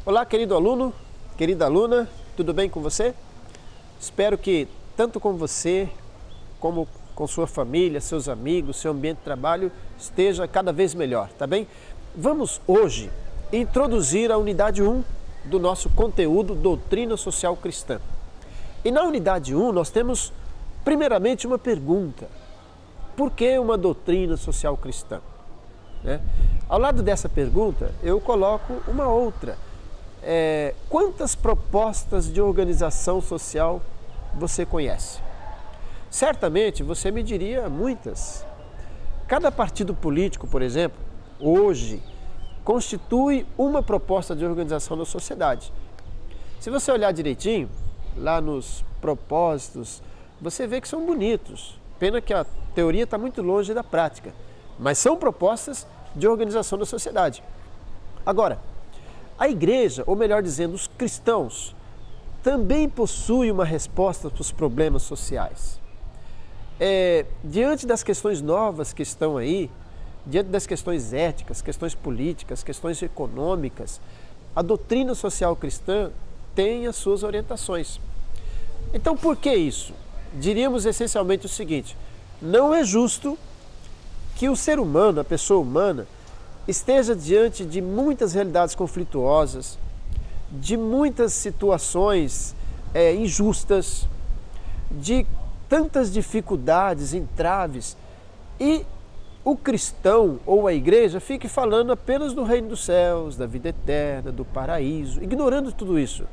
Olá, querido aluno, querida aluna, tudo bem com você? Espero que tanto com você, como com sua família, seus amigos, seu ambiente de trabalho esteja cada vez melhor, tá bem? Vamos hoje introduzir a unidade 1 do nosso conteúdo Doutrina Social Cristã. E na unidade 1 nós temos primeiramente uma pergunta: por que uma doutrina social cristã? Ao lado dessa pergunta eu coloco uma outra. Quantas propostas de organização social você conhece? Certamente você me diria muitas. Cada partido político, por exemplo, hoje constitui uma proposta de organização da sociedade. Se você olhar direitinho, lá nos propósitos, você vê que são bonitos. Pena que a teoria está muito longe da prática, mas são propostas de organização da sociedade. Agora, a igreja, ou melhor dizendo, os cristãos, também possuem uma resposta para os problemas sociais. Diante das questões novas que estão aí, diante das questões éticas, questões políticas, questões econômicas, a doutrina social cristã tem as suas orientações. Então, por que isso? Diríamos essencialmente o seguinte: não é justo que o ser humano, a pessoa humana, esteja diante de muitas realidades conflituosas, de muitas situações injustas, de tantas dificuldades, entraves, e o cristão ou a igreja fique falando apenas do reino dos céus, da vida eterna, do paraíso, ignorando tudo isso.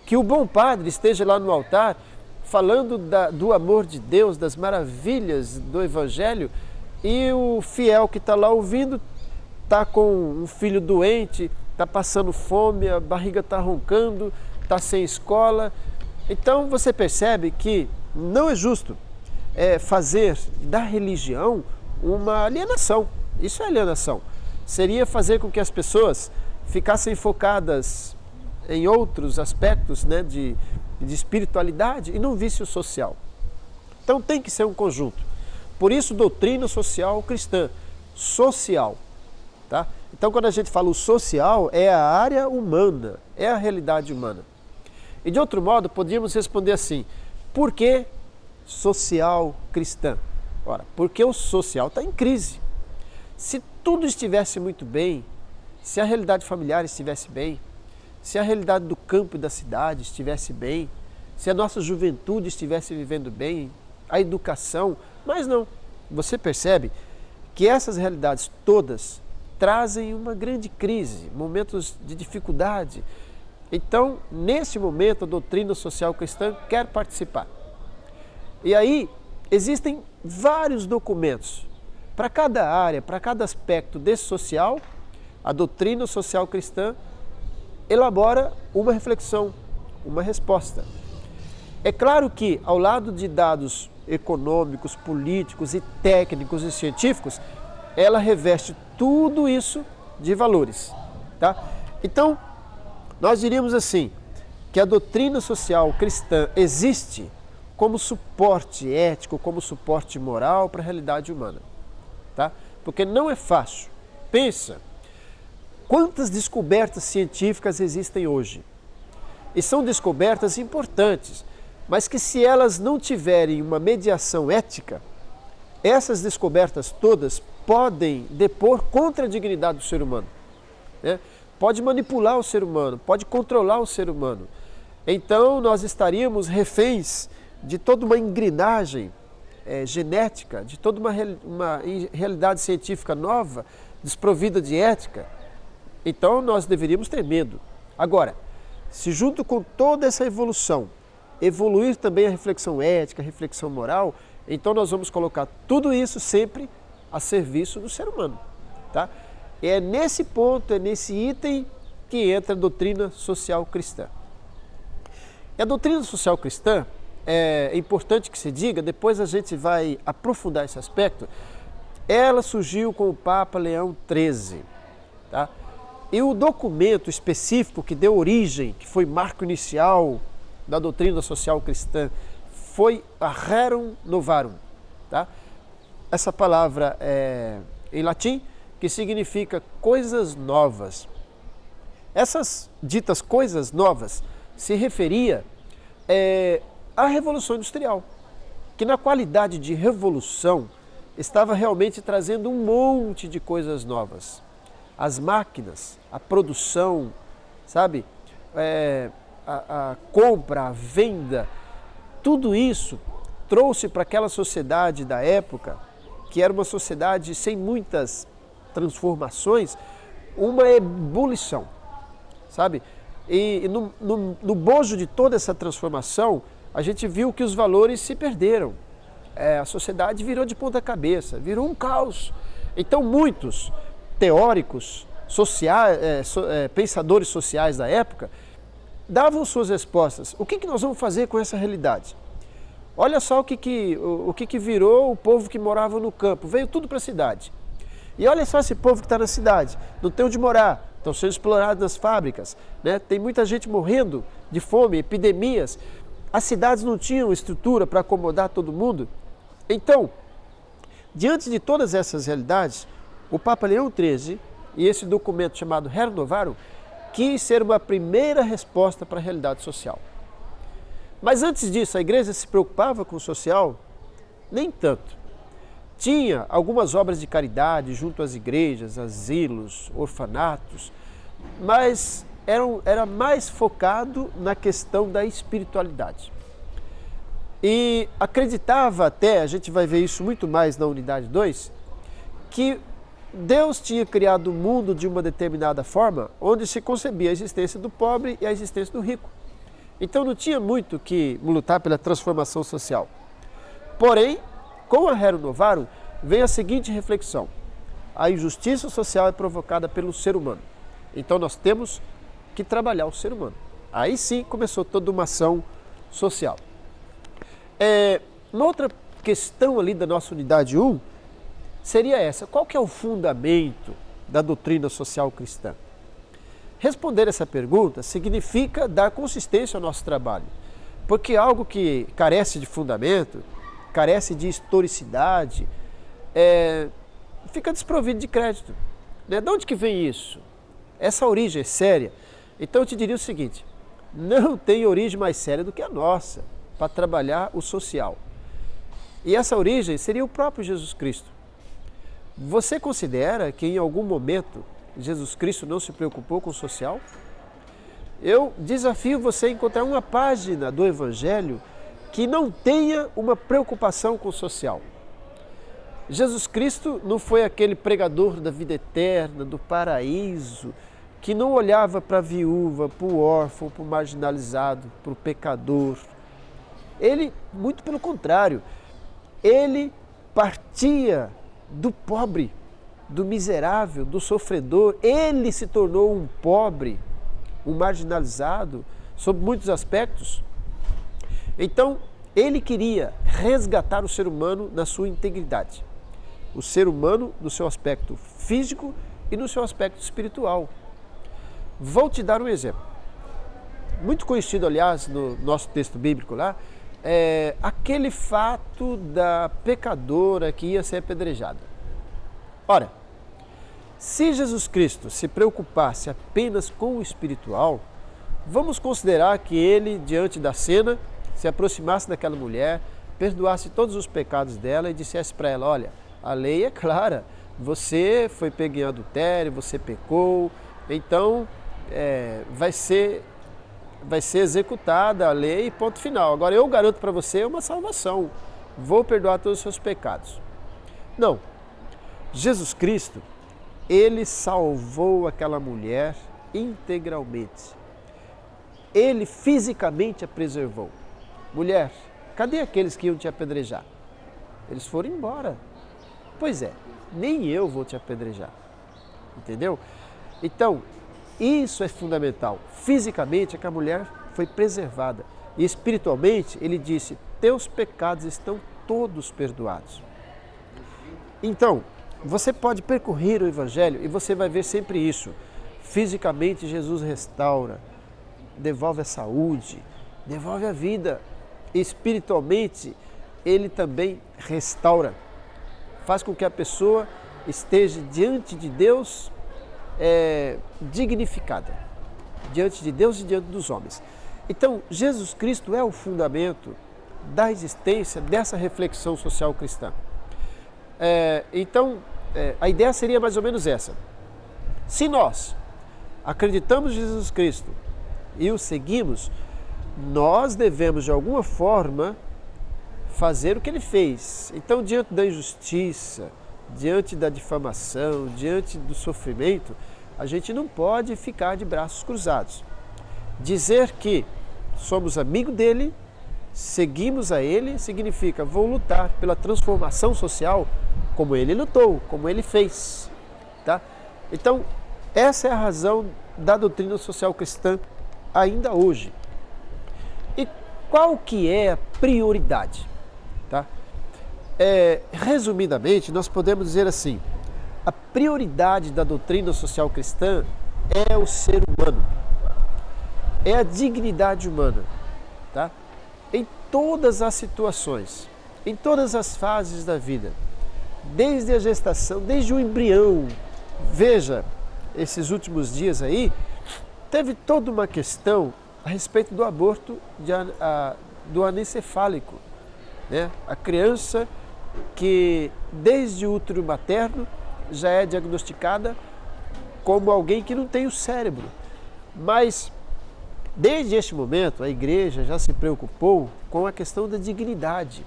Que o bom padre esteja lá no altar falando do amor de Deus, das maravilhas do evangelho, e o fiel que está lá ouvindo está com um filho doente, está passando fome, a barriga está roncando, está sem escola. Então você percebe que não é justo fazer da religião uma alienação. Isso é alienação. Seria fazer com que as pessoas ficassem focadas em outros aspectos, de espiritualidade, e não visse o social. Então tem que ser um conjunto. Por isso, doutrina social cristã, social. Tá? Então, quando a gente fala o social, é a área humana, é a realidade humana. E de outro modo, podíamos responder assim: por que social cristã? Ora, porque o social está em crise. Se tudo estivesse muito bem, se a realidade familiar estivesse bem, se a realidade do campo e da cidade estivesse bem, se a nossa juventude estivesse vivendo bem, a educação, mas não. Você percebe que essas realidades todas trazem uma grande crise, momentos de dificuldade. Então, nesse momento, a doutrina social cristã quer participar. E aí, existem vários documentos. Para cada área, para cada aspecto desse social, a doutrina social cristã elabora uma reflexão, uma resposta. É claro que, ao lado de dados econômicos, políticos e técnicos e científicos, ela reveste tudo isso de valores. Tá? Então, nós diríamos assim, que a doutrina social cristã existe como suporte ético, como suporte moral para a realidade humana. Tá? Porque não é fácil. Pensa, quantas descobertas científicas existem hoje? E são descobertas importantes, mas que se elas não tiverem uma mediação ética, essas descobertas todas podem depor contra a dignidade do ser humano. Pode manipular o ser humano, pode controlar o ser humano. Então nós estaríamos reféns de toda uma engrenagem genética, de toda uma realidade científica nova, desprovida de ética. Então nós deveríamos ter medo. Agora, se junto com toda essa evolução, evoluir também a reflexão ética, a reflexão moral, então nós vamos colocar tudo isso sempre a serviço do ser humano. Tá? É nesse ponto, é nesse item que entra a doutrina social cristã. E a doutrina social cristã, é importante que se diga, depois a gente vai aprofundar esse aspecto, ela surgiu com o Papa Leão XIII. Tá? E o documento específico que deu origem, que foi marco inicial da doutrina social cristã, foi a Rerum Novarum. Tá? Essa palavra em latim, que significa coisas novas. Essas ditas coisas novas se referia à Revolução Industrial, que na qualidade de revolução estava realmente trazendo um monte de coisas novas. As máquinas, a produção, sabe? A compra, a venda, tudo isso trouxe para aquela sociedade da época, que era uma sociedade sem muitas transformações, uma ebulição, sabe? E no bojo de toda essa transformação, a gente viu que os valores se perderam. A sociedade virou de ponta cabeça, virou um caos. Então muitos teóricos, pensadores sociais da época, davam suas respostas. O que nós vamos fazer com essa realidade? Olha só o que virou o povo que morava no campo. Veio tudo para a cidade. E olha só esse povo que está na cidade. Não tem onde morar. Estão sendo explorados nas fábricas. Né? Tem muita gente morrendo de fome, epidemias. As cidades não tinham estrutura para acomodar todo mundo. Então, diante de todas essas realidades, o Papa Leão XIII e esse documento chamado Rerum Novarum quis ser uma primeira resposta para a realidade social. Mas antes disso, a igreja se preocupava com o social? Nem tanto. Tinha algumas obras de caridade junto às igrejas, asilos, orfanatos, mas era mais focado na questão da espiritualidade. E acreditava até, a gente vai ver isso muito mais na unidade 2, que Deus tinha criado o mundo de uma determinada forma, onde se concebia a existência do pobre e a existência do rico. Então não tinha muito que lutar pela transformação social. Porém, com a Rerum Novarum, vem a seguinte reflexão: a injustiça social é provocada pelo ser humano. Então nós temos que trabalhar o ser humano. Aí sim começou toda uma ação social. Uma outra questão ali da nossa unidade 1 seria essa: qual que é o fundamento da doutrina social cristã? Responder essa pergunta significa dar consistência ao nosso trabalho, porque algo que carece de fundamento, carece de historicidade, fica desprovido de crédito. Né? De onde que vem isso? Essa origem é séria. Então eu te diria o seguinte: não tem origem mais séria do que a nossa para trabalhar o social. E essa origem seria o próprio Jesus Cristo. Você considera que em algum momento Jesus Cristo não se preocupou com o social? Eu desafio você a encontrar uma página do Evangelho que não tenha uma preocupação com o social. Jesus Cristo não foi aquele pregador da vida eterna, do paraíso, que não olhava para a viúva, para o órfão, para o marginalizado, para o pecador. Ele, muito pelo contrário, ele partia do pobre, do miserável, do sofredor. Ele se tornou um pobre, um marginalizado, sob muitos aspectos. Então, ele queria resgatar o ser humano na sua integridade. O ser humano no seu aspecto físico e no seu aspecto espiritual. Vou te dar um exemplo. Muito conhecido, aliás, no nosso texto bíblico lá, é aquele fato da pecadora que ia ser apedrejada. Ora, se Jesus Cristo se preocupasse apenas com o espiritual, vamos considerar que ele, diante da cena, se aproximasse daquela mulher, perdoasse todos os pecados dela e dissesse para ela: olha, a lei é clara, você foi pego em adultério, você pecou, então vai ser executada a lei, ponto final. Agora eu garanto para você uma salvação, vou perdoar todos os seus pecados. Não, Jesus Cristo, ele salvou aquela mulher integralmente. Ele fisicamente a preservou. Mulher, cadê aqueles que iam te apedrejar? Eles foram embora. Pois é, nem eu vou te apedrejar. Entendeu? Então, isso é fundamental. Fisicamente, aquela mulher foi preservada. E espiritualmente, ele disse: teus pecados estão todos perdoados. Então, você pode percorrer o Evangelho e você vai ver sempre isso. Fisicamente, Jesus restaura, devolve a saúde, devolve a vida. Espiritualmente, ele também restaura. Faz com que a pessoa esteja diante de Deus dignificada. diante de Deus e diante dos homens. Então, Jesus Cristo é o fundamento da existência dessa reflexão social cristã. A ideia seria mais ou menos essa. Se nós acreditamos em Jesus Cristo e o seguimos, nós devemos, de alguma forma, fazer o que ele fez. Então, diante da injustiça, diante da difamação, diante do sofrimento, a gente não pode ficar de braços cruzados. Dizer que somos amigos dele, seguimos a ele, significa vou lutar pela transformação social como ele lutou, como ele fez. Tá? Então, essa é a razão da doutrina social cristã ainda hoje. E qual que é a prioridade? Tá? Resumidamente, nós podemos dizer assim, a prioridade da doutrina social cristã é o ser humano, é a dignidade humana, tá? Em todas as situações, em todas as fases da vida, desde a gestação, desde o embrião. Veja, esses últimos dias aí, teve toda uma questão a respeito do aborto do anencefálico, né? A criança que desde o útero materno já é diagnosticada como alguém que não tem o cérebro. Mas desde este momento a igreja já se preocupou com a questão da dignidade.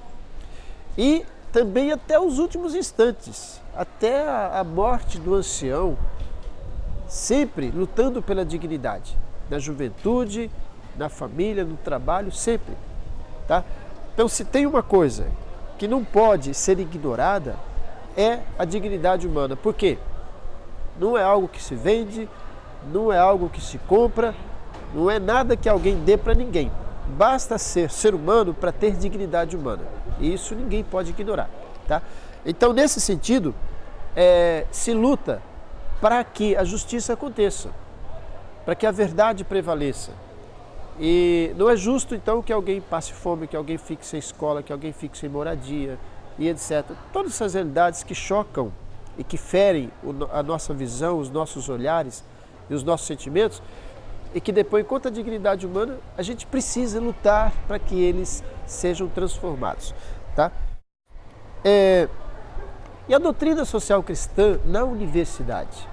E também até os últimos instantes, até a morte do ancião, sempre lutando pela dignidade, na juventude, na família, no trabalho, sempre. Tá? Então, se tem uma coisa que não pode ser ignorada, é a dignidade humana. Por quê? Não é algo que se vende, não é algo que se compra, não é nada que alguém dê para ninguém. Basta ser humano para ter dignidade humana. E isso ninguém pode ignorar. Tá? Então, nesse sentido, se luta para que a justiça aconteça, para que a verdade prevaleça. E não é justo, então, que alguém passe fome, que alguém fique sem escola, que alguém fique sem moradia e etc. Todas essas realidades que chocam e que ferem a nossa visão, os nossos olhares e os nossos sentimentos, e que depõem contra a dignidade humana, a gente precisa lutar para que eles sejam transformados. Tá? E a doutrina social cristã na universidade?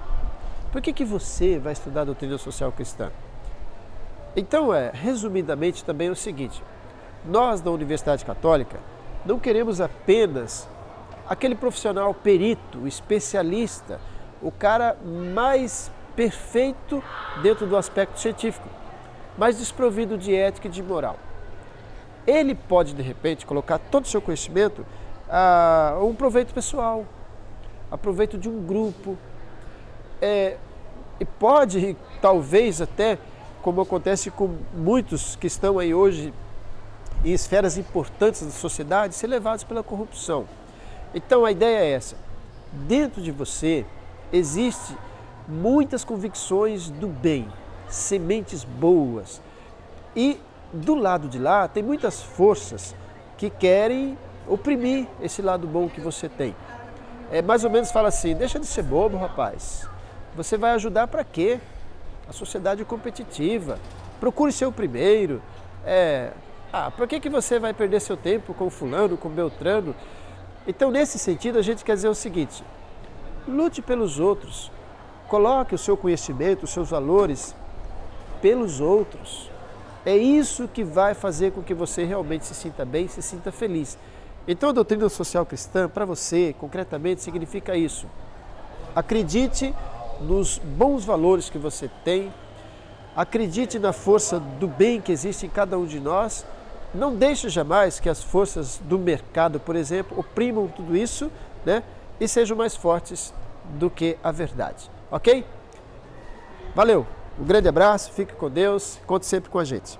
Por que você vai estudar a doutrina social cristã? Então, resumidamente, também é o seguinte, nós da Universidade Católica não queremos apenas aquele profissional perito, especialista, o cara mais perfeito dentro do aspecto científico, mas desprovido de ética e de moral. Ele pode, de repente, colocar todo o seu conhecimento a um proveito pessoal, a proveito de um grupo, e pode, talvez até, como acontece com muitos que estão aí hoje em esferas importantes da sociedade, ser levados pela corrupção. Então a ideia é essa, dentro de você existe muitas convicções do bem, sementes boas, e do lado de lá tem muitas forças que querem oprimir esse lado bom que você tem. Mais ou menos fala assim, deixa de ser bobo, rapaz, você vai ajudar para quê? A sociedade é competitiva, procure ser o primeiro, por que você vai perder seu tempo com fulano, com Beltrano? Então, nesse sentido, a gente quer dizer o seguinte, lute pelos outros, coloque o seu conhecimento, os seus valores pelos outros. É isso que vai fazer com que você realmente se sinta bem, se sinta feliz. Então, a doutrina social cristã, para você, concretamente, significa isso. Acredite nos bons valores que você tem, acredite na força do bem que existe em cada um de nós, não deixe jamais que as forças do mercado, por exemplo, oprimam tudo isso, né, e sejam mais fortes do que a verdade, ok? Valeu, um grande abraço, fique com Deus, conte sempre com a gente.